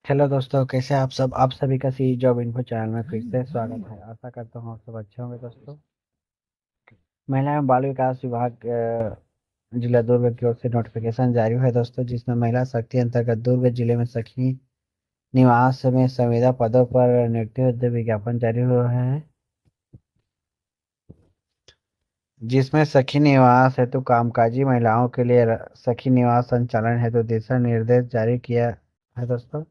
Hello दोस्तों, कैसे हैं आप सभी का सी जॉब इन्फो चैनल में फिर से स्वागत है। आशा करता हूँ आप सब अच्छे होंगे दोस्तों। महिला एवं बाल विकास विभाग जिला दुर्ग की ओर से नोटिफिकेशन जारी हुआ है दोस्तों, जिसमें महिला शक्ति अंतर्गत दुर्ग जिले में सखी निवास में संविदा पदों पर नियुक्ति विज्ञापन जारी हुआ है, जिसमें सखी निवास हेतु कामकाजी महिलाओं के लिए सखी निवास संचालन हेतु दिशा निर्देश जारी किया है दोस्तों।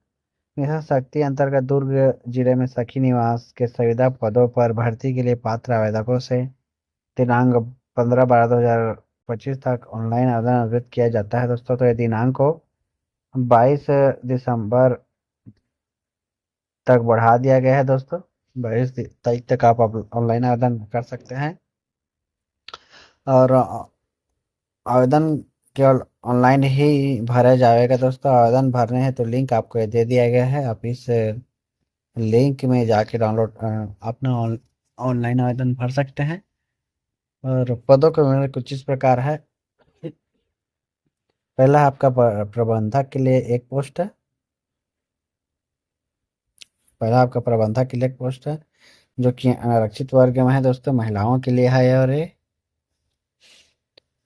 मिशन शक्ति अंतर्गत दुर्ग जिले में सखी निवास के संविदा पदों पर भर्ती के लिए पात्र आवेदकों से दिनांक 15/12/2025 तक ऑनलाइन आवेदन आमंत्रित किया जाता है दोस्तों। तो ये दिनांक को 22 दिसंबर तक बढ़ा दिया गया है दोस्तों। 22 तारीख तक आप ऑनलाइन आवेदन कर सकते हैं। और आवेदन केवल ऑनलाइन ही भरा जाएगा दोस्तों। आवेदन भरने हैं तो लिंक आपको दे दिया गया है, आप इस लिंक में जाके डाउनलोड अपना ऑनलाइन आवेदन भर सकते हैं। और पदों का विवरण कुछ इस प्रकार है। पहला आपका प्रबंधक के लिए एक पोस्ट है। पहला आपका प्रबंधक के लिए एक पोस्ट है, जो कि आरक्षित वर्ग में है दोस्तों, महिलाओं के लिए है।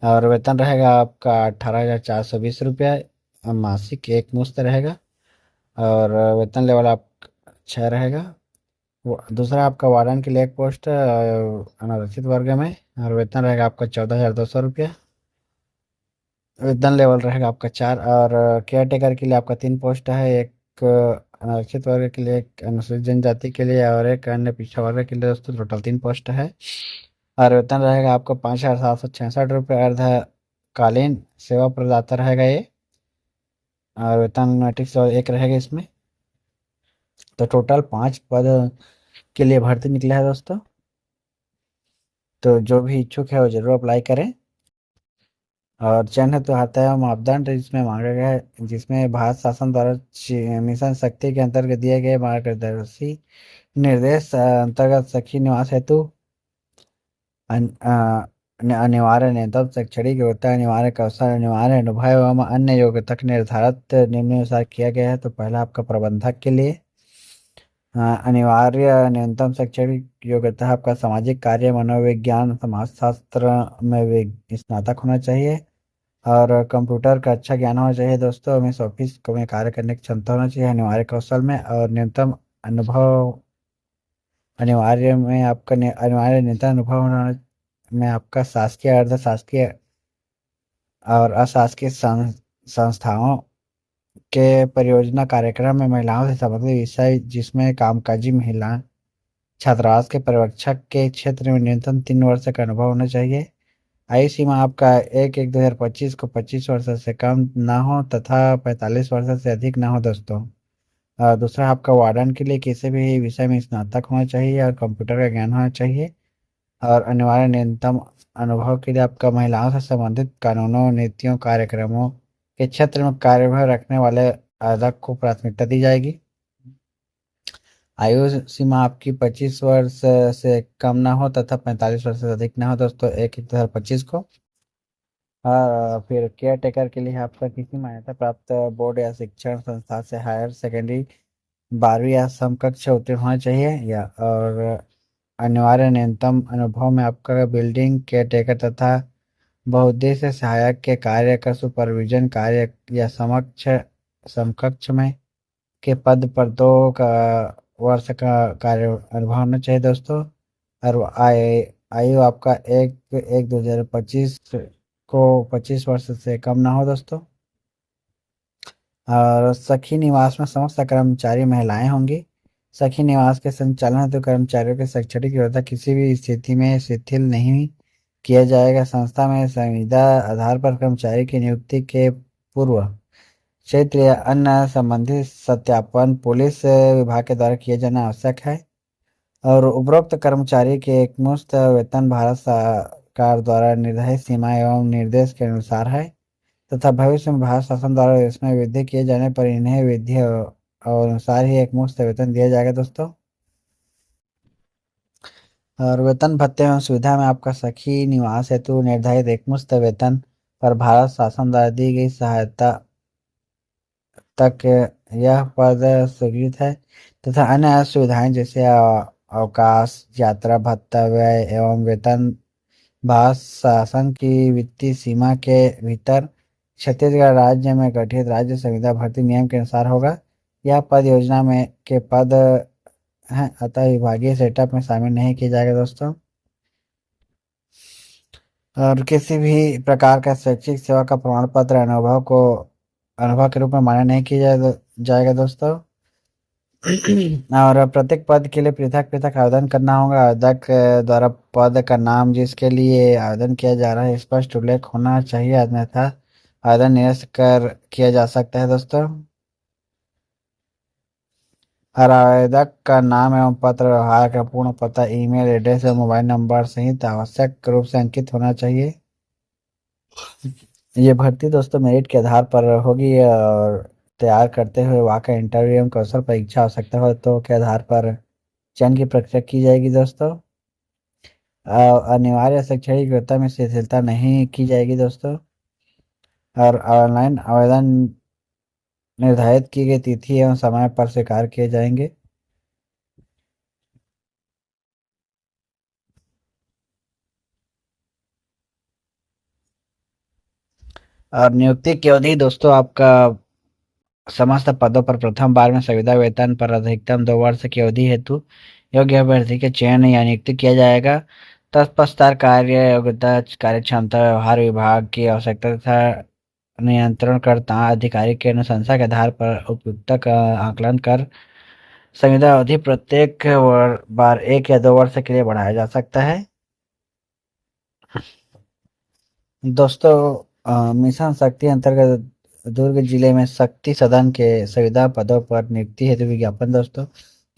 और वेतन रहेगा आपका 18,420 रुपया मासिक एक मुश्त रहेगा। और वेतन लेवल आप 6 रहेगा। दूसरा आपका वार्डन के लिए एक पोस्ट है अनारक्षित वर्ग में, और वेतन रहेगा आपका 14,200 रुपया। वेतन लेवल रहेगा आपका 4। और केयर टेकर के लिए आपका 3 पोस्ट है, एक अनारक्षित वर्ग के लिए, एक अनुसूचित जनजाति के लिए, और एक अन्य पिछड़ा वर्ग के लिए दोस्तों। टोटल 3 पोस्ट है। और वेतन रहेगा आपका 5,766 रुपये अर्धकालीन सेवा प्रदाता रहेगा ये। और वेतन मैट्रिक्स और एक रहेगा इसमें। तो टोटल 5 पद के लिए भर्ती निकला है दोस्तों। तो जो भी इच्छुक है वो जरूर अप्लाई करें। और चयन हेतु आता है मापदंड जिसमें मांगा गया है, जिसमें भारत शासन द्वारा मिशन शक्ति के अंतर्गत दिए गए मार्गदर्शी निर्देश अंतर्गत सखी निवास हेतु अनिवार्य न्यूनतम शैक्षणिक योग्यता, अनिवार्य कौशल, अनिवार्य अनुभव एवं अन्य योग्यता के निर्धारित निम्नानुसार किया गया है। तो पहला आपका प्रबंधक के लिए अनिवार्य न्यूनतम शैक्षणिक योग्यता आपका सामाजिक कार्य, मनोविज्ञान, समाजशास्त्र में स्नातक होना चाहिए। और कंप्यूटर का अच्छा ज्ञान होना चाहिए दोस्तों। हमें ऑफिस को में कार्य करने की क्षमता होना चाहिए अनिवार्य कौशल में। और न्यूनतम अनुभव, अनिवार्य में आपका अनिवार्य न्यूनतम अनुभव होना में आपका शासकीय, अर्ध शासकीय और अशासकीय संस्थाओं के परियोजना कार्यक्रम में महिलाओं से संबंधित विषय, जिसमें कामकाजी महिला छात्रावास के पर्यवेक्षक के क्षेत्र में न्यूनतम 3 वर्ष का अनुभव होना चाहिए। आयु सीमा आपका 1/1/2025 को 25 वर्ष से कम ना हो तथा 45 वर्ष से अधिक ना हो दोस्तों। दूसरा आपका वार्डन के लिए किसी भी विषय में स्नातक होना चाहिए और कंप्यूटर का ज्ञान होना चाहिए। और अनिवार्य न्यूनतम अनुभव के लिए आपका महिलाओं से संबंधित कानूनों, नीतियों, कार्यक्रमों के क्षेत्र में कार्यभार रखने वाले आवेदक को प्राथमिकता दी जाएगी। आयु सीमा आपकी 25 वर्ष से कम ना हो तथा 45 वर्ष से अधिक ना हो दोस्तों, 1/1/2025 को। फिर केयर टेकर के लिए आपका किसी मान्यता प्राप्त बोर्ड या शिक्षण संस्था से हायर सेकेंडरी 12वीं या समकक्ष उत्तीर्ण होना चाहिए। या और अनिवार्य न्यूनतम अनुभव में आपका बिल्डिंग केयर टेकर तथा बहुउद्देश्य सहायक के कार्य का सुपरविजन कार्य या समकक्ष में के पद पर 2 वर्ष का कार्य अनुभव होना चाहिए दोस्तों। और आयु आपका 1/1/2025 को 25 वर्ष से कम ना हो दोस्तों। और सखी निवास में समस्त कर्मचारी महिलाएं होंगी। सखी निवास के संचालन हेतु कर्मचारियों के शैक्षणिक योग्यता किसी भी स्थिति में शिथिल नहीं किया जाएगा। संस्था में संविदा आधार पर कर्मचारी की नियुक्ति के पूर्व क्षेत्र या अन्य संबंधित सत्यापन पुलिस विभाग के द्वारा किए जाना आवश्यक है। और उपरोक्त कर्मचारी के एकमुश्त वेतन भारत सरकार द्वारा निर्धारित सीमा एवं निर्देश के अनुसार है तथा भविष्य में भारत शासन द्वारा इसमें वृद्धि किए जाने पर इन्हें वृद्धि और अनुसार ही एकमुश्त वेतन दिया जाएगा दोस्तों। और वेतन भत्ते एवं सुविधा में आपका सखी निवास हेतु निर्धारित एकमुश्त वेतन पर भारत शासन द्वारा दी गई सहायता तक यह पद स्वीकृत है तथा अन्य सुविधाएं जैसे अवकाश, यात्रा भत्ता, व्यय एवं वेतन भारत शासन की वित्तीय सीमा के भीतर छत्तीसगढ़ राज्य में गठित राज्य संविदा भर्ती नियम के अनुसार होगा। यह पद योजना में के पद हैं, अतः विभागीय सेटअप में शामिल नहीं किया जाएगा दोस्तों। और किसी भी प्रकार का शैक्षिक सेवा का प्रमाण पत्र अनुभव के रूप में मान्य नहीं किया जाएगा दोस्तों। और प्रत्येक पद के लिए पृथक पृथक आवेदन करना होगा। आवेदक द्वारा पद का नाम जिसके लिए आवेदन किया जा रहा है स्पष्ट उल्लेख होना चाहिए, अन्यथा आवेदन निरस्त कर किया जा सकता है दोस्तों। हर आवेदक का नाम एवं पत्र व्यवहार का पूर्ण पता, ईमेल एड्रेस और मोबाइल नंबर सहित आवश्यक रूप से अंकित होना चाहिए। ये भर्ती दोस्तों मेरिट के आधार पर होगी और तैयार करते हुए वहाँ का इंटरव्यू एवं कौशल परीक्षा आवश्यकता हो तो के आधार पर चयन की प्रक्रिया की जाएगी दोस्तों। अनिवार्य शैक्षणिक योग्यता में शिथिलता नहीं की जाएगी दोस्तों। और ऑनलाइन आवेदन निर्धारित की गई तिथि एवं समय पर स्वीकार किए जाएंगे। और नियुक्ति की अवधि दोस्तों आपका समस्त पदों पर प्रथम बार में संविदा वेतन पर अधिकतम 2 वर्ष की अवधि हेतु योग्य अभ्यर्थी के चयन या नियुक्ति किया जाएगा। तत्पश्चात कार्य योग्यता, कार्य क्षमता, व्यवहार विभाग की आवश्यकता तथा नियंत्रणकर्ता अधिकारी के अनुशंसा के आधार पर उपयुक्त का आकलन कर संविदा अवधि प्रत्येक बार 1 या 2 वर्ष के लिए बढ़ाया जा सकता है। दोस्तों मिशन शक्ति अंतर्गत दुर्ग जिले में शक्ति सदन के संविदा पदों पर नियुक्ति हेतु विज्ञापन दोस्तों।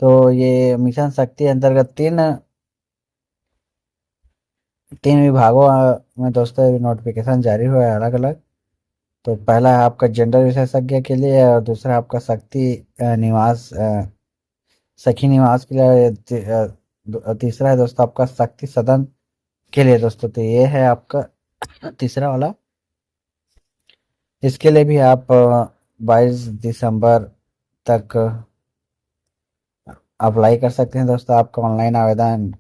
तो ये मिशन शक्ति अंतर्गत तीन तीन विभागों में दोस्तों नोटिफिकेशन जारी हुआ है अलग अलग। तो पहला है आपका जेंडर विशेषज्ञ के लिए और दूसरा आपका शक्ति निवास सखी निवास के लिए, तीसरा है दोस्तों आपका शक्ति सदन के लिए दोस्तों। तो ये है आपका तीसरा वाला। इसके लिए भी आप 22 दिसंबर तक अप्लाई कर सकते हैं दोस्तों। आपका ऑनलाइन आवेदन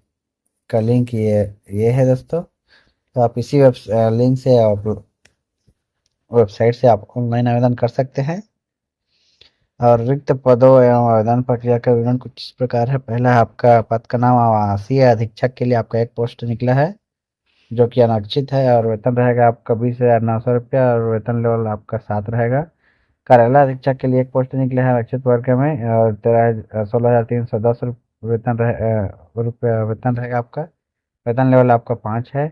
का लिंक ये है दोस्तों। तो आप इसी लिंक से वेबसाइट से आप ऑनलाइन आवेदन कर सकते हैं। और रिक्त पदों एवं आवेदन प्रक्रिया का विवरण कुछ इस प्रकार है। पहला आपका पद का नाम आवासीय अधीक्षक के लिए आपका एक पोस्ट निकला है जो कि अनारक्षित है और वेतन रहेगा आपका 20,900 रुपया और वेतन लेवल आपका 7 रहेगा। कार्यालय अधीक्षक के लिए एक पोस्ट निकले हैं आरक्षित वर्ग में और 16,310 रुपये वेतन रहेगा आपका। वेतन लेवल आपका 5 है।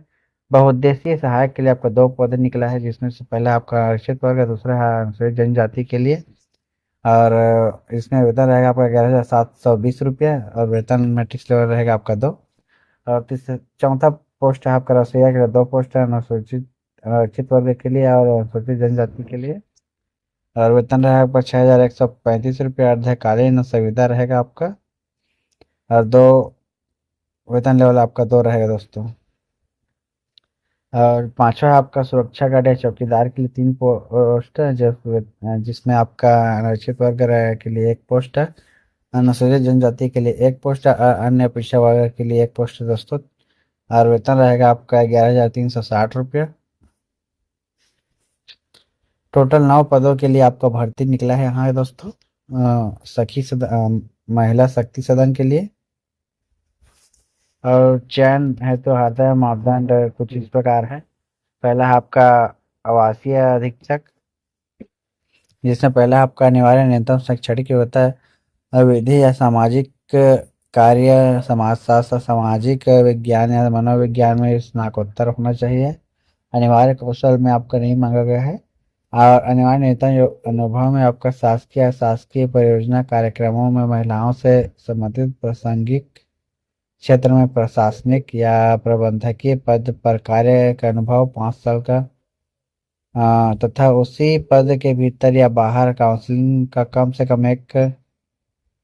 बहुउद्देशीय सहायक के लिए आपका 2 पद निकला है जिसमें से पहला आपका आरक्षित वर्ग है, दूसरा है अनुसूचित जनजाति के लिए। और इसमें वेतन रहेगा आपका 11,720 रुपये और वेतन मैट्रिक्स लेवल रहेगा आपका 2। और चौथा पोस्ट है आपका रसोईया के लिए 2 पोस्ट है अनुसूचित आरक्षित वर्ग के लिए और अनुसूचित जनजाति के लिए। और वेतन रहेगा आपका 6,135 रुपये, अर्धकालीन संविदा रहेगा आपका। और वेतन लेवल आपका 2 रहेगा दोस्तों। और पांचवा आपका सुरक्षा गार्ड या चौकीदार के लिए 3 पोस्ट है जिसमें आपका आरक्षित वर्ग के लिए एक पोस्ट है, अनुसूचित जनजाति के लिए एक पोस्ट है, अन्य पिछड़ा वर्ग के लिए एक पोस्ट है दोस्तों। और वेतन रहेगा आपका 11,360 रुपये। टोटल 9 पदों के लिए आपका भर्ती निकला है यहाँ है दोस्तों। महिला शक्ति सदन के लिए। और चयन है तो आता है मापदंड कुछ इस प्रकार है। पहला है आपका आवासीय अधीक्षक जिसमें पहला आपका अनिवार्य न्यूनतम शैक्षणिक योग्यता है, विधि या सामाजिक कार्य, समाजशास्त्र, सामाजिक विज्ञान या मनोविज्ञान में स्नातकोत्तर होना चाहिए। अनिवार्य कौशल में आपका नहीं मांगा गया है। और अनिवार्य अनुभव में आपका शासकीय अशासकीय परियोजना कार्यक्रमों में महिलाओं से संबंधित प्रासंगिक क्षेत्र में प्रशासनिक या प्रबंधकीय पद पर कार्य का अनुभव 5 साल का तथा उसी पद के भीतर या बाहर काउंसलिंग का कम से कम 1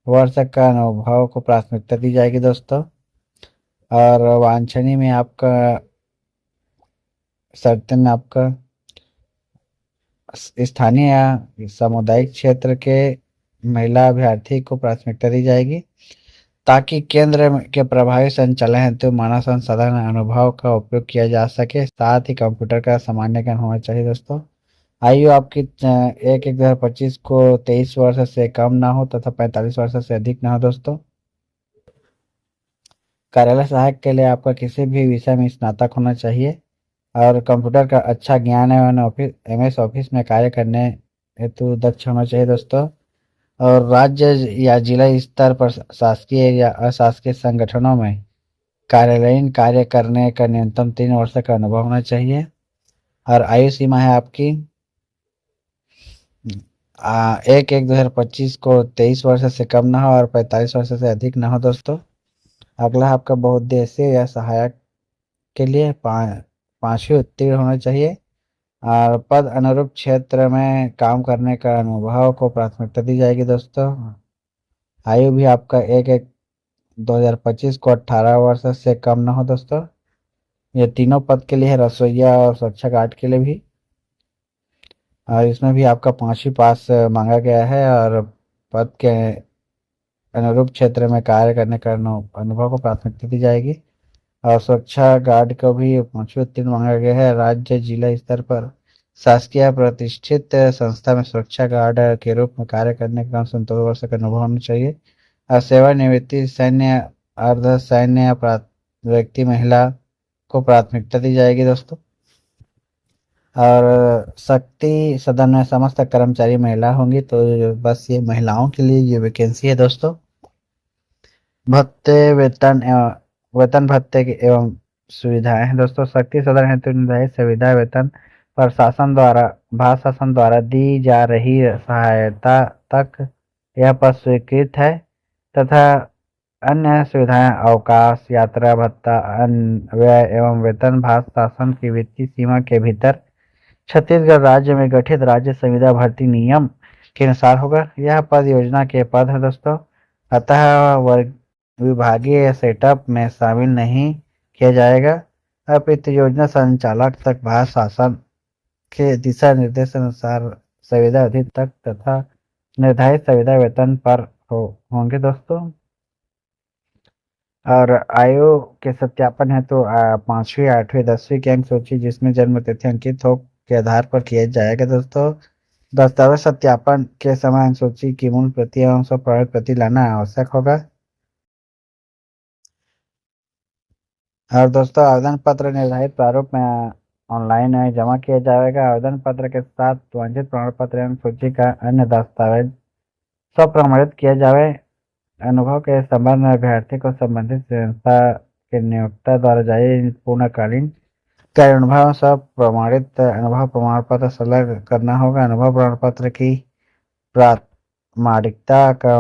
वर्ष का अनुभव को प्राथमिकता दी जाएगी दोस्तों। और वांछनीय में आपका शर्त में आपका स्थानीय या सामुदायिक क्षेत्र के महिला अभ्यर्थी को प्राथमिकता दी जाएगी ताकि केंद्र के प्रभावी संचालन हेतु मानव संसाधन अनुभव का उपयोग किया जा सके। साथ ही कंप्यूटर का सामान्य ज्ञान होना चाहिए दोस्तों। आयु आपकी 1/1/2025 को 23 वर्ष से कम ना हो तथा 45 वर्ष से अधिक ना हो दोस्तों। कार्यालय सहायक के लिए आपका किसी भी विषय में स्नातक होना चाहिए और कंप्यूटर का अच्छा ज्ञान एवं ऑफिस MS ऑफिस में कार्य करने हेतु दक्ष होना चाहिए दोस्तों। और राज्य या जिला स्तर पर शासकीय या अशासकीय संगठनों में कार्यालयीन कार्य करने का न्यूनतम 3 वर्ष का अनुभव होना चाहिए। और आयु सीमा है आपकी 1/1/2025 को 23 वर्ष से कम ना हो और 45 वर्ष से अधिक ना हो दोस्तों। अगला आपका बहुउद्देशीय या सहायक के लिए 5वीं उत्तीर्ण होना चाहिए और पद अनुरूप क्षेत्र में काम करने का अनुभव को प्राथमिकता दी जाएगी दोस्तों। आयु भी आपका 1/1/2025 को 18 वर्ष से कम ना हो दोस्तों। ये तीनों पद के लिए है, रसोईया और स्वच्छा गार्ड के लिए भी। और इसमें भी आपका 5वीं पास मांगा गया है और पद के अनुरूप क्षेत्र में कार्य करने का अनुभव को प्राथमिकता दी जाएगी। और सुरक्षा गार्ड को भी 5वीं उत्तीर्ण मांगा गया है। राज्य जिला स्तर पर शासकीय प्रतिष्ठित संस्था में सुरक्षा गार्ड के रूप में कार्य करने का 17 वर्ष का अनुभव होना चाहिए। और सेवानिवृत्ति सैन्य अर्ध सैन्य व्यक्ति महिला को प्राथमिकता दी जाएगी दोस्तों। और शक्ति सदन में समस्त कर्मचारी महिला होंगी तो बस ये महिलाओं के लिए ये वैकेंसी है दोस्तों। भत्ते वेतन भत्ते की एवं सुविधाएं हैं दोस्तों। शक्ति सदन हेतु निर्धारित सुविधा वेतन प्रशासन द्वारा भारत शासन द्वारा दी जा रही सहायता तक यह पद स्वीकृत है तथा अन्य सुविधाएं अवकाश यात्रा भत्ता व्यय एवं वेतन भारत शासन की वित्तीय सीमा के भीतर छत्तीसगढ़ राज्य में गठित राज्य संविदा भर्ती नियम के अनुसार होगा। यह पद योजना के पद है दोस्तों, अतः वर्ग विभागीय सेटअप में शामिल नहीं किया जाएगा। अपितु योजना संचालक तक भारत शासन के दिशा निर्देश अनुसार संविदा अवधि तक तथा निर्धारित संविदा वेतन पर होंगे दोस्तों। और आयु के सत्यापन है तो 5वीं 8वीं 10वीं की अंक सूची जिसमें जन्म तिथि अंकित हो के आधार पर किया जाएगा दोस्तों। दस्तावेज सत्यापन के समय अंक सूची की मूल प्रति एवं स्वप्रमाणित प्रति लाना आवश्यक होगा। और दोस्तों आवेदन पत्र निर्धारित प्रारूप में ऑनलाइन जमा किया जाएगा। आवेदन पत्र के साथ वांछित प्रमाण पत्र एवं सूची का अन्य दस्तावेज स्वप्रमाणित किया जाए। अनुभव के संबंध में अभ्यर्थी को संबंधित संस्था के नियोक्ता द्वारा जारी पूर्णकालीन का अनुभव सब प्रमाणित अनुभव प्रमाण पत्र संलग्न करना होगा। अनुभव प्रमाण पत्र की प्रामाणिकता का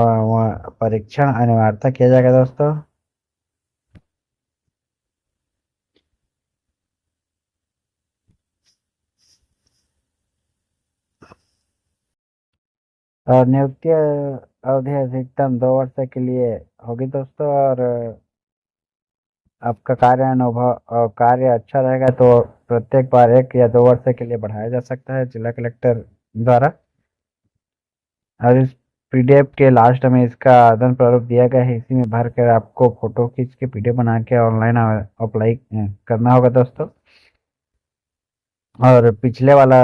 परीक्षण अनिवार्यता किया जाएगा दोस्तों। और नियुक्ति अवधि अधिकतम 2 वर्ष के लिए होगी दोस्तों। और आपका कार्य अनुभव और कार्य अच्छा रहेगा तो प्रत्येक बार 1 या 2 वर्ष के लिए बढ़ाया जा सकता है जिला कलेक्टर द्वारा। और इस PDF के लास्ट में इसका आवेदन प्रारूप दिया गया है, इसी में भर कर आपको फोटो खींच के PDF बना के ऑनलाइन अप्लाई करना होगा दोस्तों। और पिछले वाला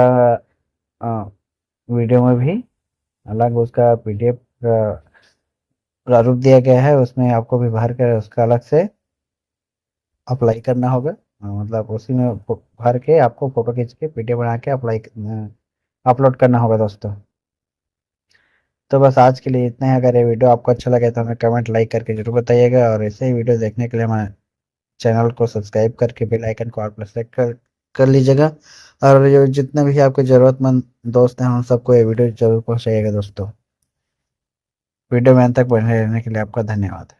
वीडियो में भी अलग उसका PDF प्रारूप दिया गया है, उसमें आपको भी भर कर उसका अलग से अप्लाई करना होगा। मतलब उसी में भर के आपको फोटो खींच के PDF बना के अपलोड करना होगा दोस्तों। तो बस आज के लिए इतना है। अगर ये वीडियो आपको अच्छा लगे तो हमें कमेंट लाइक करके जरूर बताइएगा और ऐसे ही वीडियो देखने के लिए हमारे चैनल को सब्सक्राइब करके बेल आइकन को ऑल पर सेलेक्ट कर लीजिएगा। और जो जितने भी आपके ज़रूरतमंद दोस्त हैं उन सबको ये वीडियो जरूर पहुँचाइएगा दोस्तों। वीडियो में अंत तक बने रहने के लिए आपका धन्यवाद।